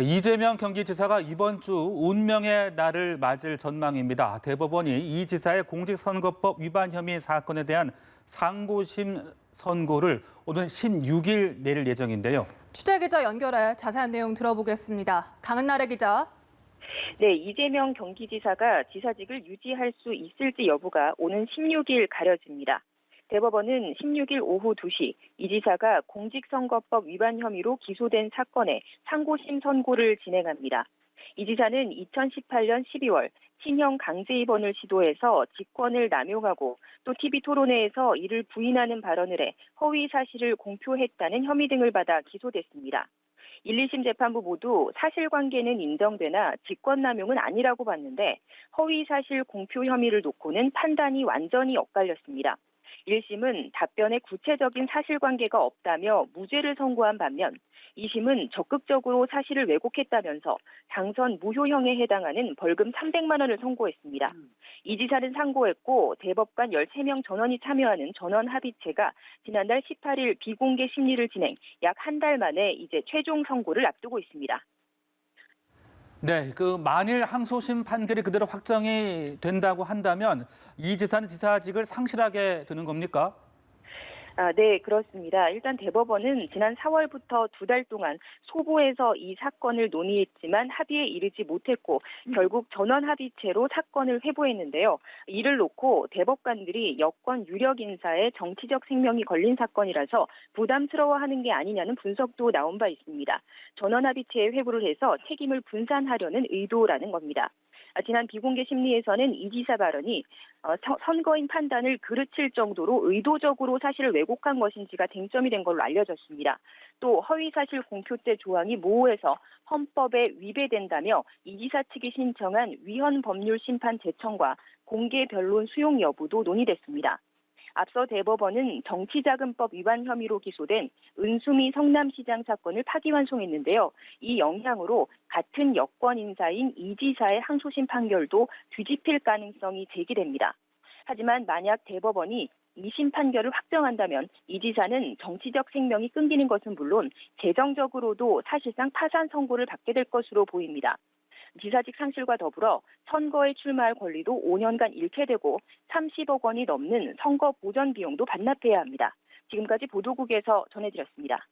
이재명 경기지사가 이번 주 운명의 날을 맞을 전망입니다. 대법원이 이 지사의 공직선거법 위반 혐의 사건에 대한 상고심 선고를 오는 16일 내릴 예정인데요. 취재 기자 연결해 자세한 내용 들어보겠습니다. 강은나래 기자. 네, 이재명 경기지사가 지사직을 유지할 수 있을지 여부가 오는 16일 가려집니다. 대법원은 16일 오후 2시 이 지사가 공직선거법 위반 혐의로 기소된 사건에 상고심 선고를 진행합니다. 이 지사는 2018년 12월 친형 강제 입원을 시도해서 직권을 남용하고 또 TV 토론회에서 이를 부인하는 발언을 해 허위 사실을 공표했다는 혐의 등을 받아 기소됐습니다. 1, 2심 재판부 모두 사실관계는 인정되나 직권남용은 아니라고 봤는데 허위 사실 공표 혐의를 놓고는 판단이 완전히 엇갈렸습니다. 1심은 답변에 구체적인 사실관계가 없다며 무죄를 선고한 반면 2심은 적극적으로 사실을 왜곡했다면서 당선 무효형에 해당하는 벌금 300만 원을 선고했습니다. 이 지사는 상고했고 대법관 13명 전원이 참여하는 전원합의체가 지난달 18일 비공개 심리를 진행 약 한 달 만에 이제 최종 선고를 앞두고 있습니다. 네, 만일 항소심 판결이 그대로 확정이 된다고 한다면 이 지사는 지사직을 상실하게 되는 겁니까? 네, 그렇습니다. 일단 대법원은 지난 4월부터 2달 동안 소부에서 이 사건을 논의했지만 합의에 이르지 못했고 결국 전원합의체로 사건을 회부했는데요. 이를 놓고 대법관들이 여권 유력 인사의 정치적 생명이 걸린 사건이라서 부담스러워하는 게 아니냐는 분석도 나온 바 있습니다. 전원합의체에 회부를 해서 책임을 분산하려는 의도라는 겁니다. 지난 비공개 심리에서는 이 지사 발언이 선거인 판단을 그르칠 정도로 의도적으로 사실을 왜곡한 것인지가 쟁점이 된 걸로 알려졌습니다. 또 허위사실 공표죄 조항이 모호해서 헌법에 위배된다며 이 지사 측이 신청한 위헌 법률 심판 제청과 공개 변론 수용 여부도 논의됐습니다. 앞서 대법원은 정치자금법 위반 혐의로 기소된 은수미 성남시장 사건을 파기환송했는데요. 이 영향으로 같은 여권 인사인 이 지사의 항소심 판결도 뒤집힐 가능성이 제기됩니다. 하지만 만약 대법원이 2심 판결을 확정한다면 이 지사는 정치적 생명이 끊기는 것은 물론 재정적으로도 사실상 파산 선고를 받게 될 것으로 보입니다. 지사직 상실과 더불어 선거에 출마할 권리도 5년간 잃게 되고 30억 원이 넘는 선거 보전 비용도 반납해야 합니다. 지금까지 보도국에서 전해드렸습니다.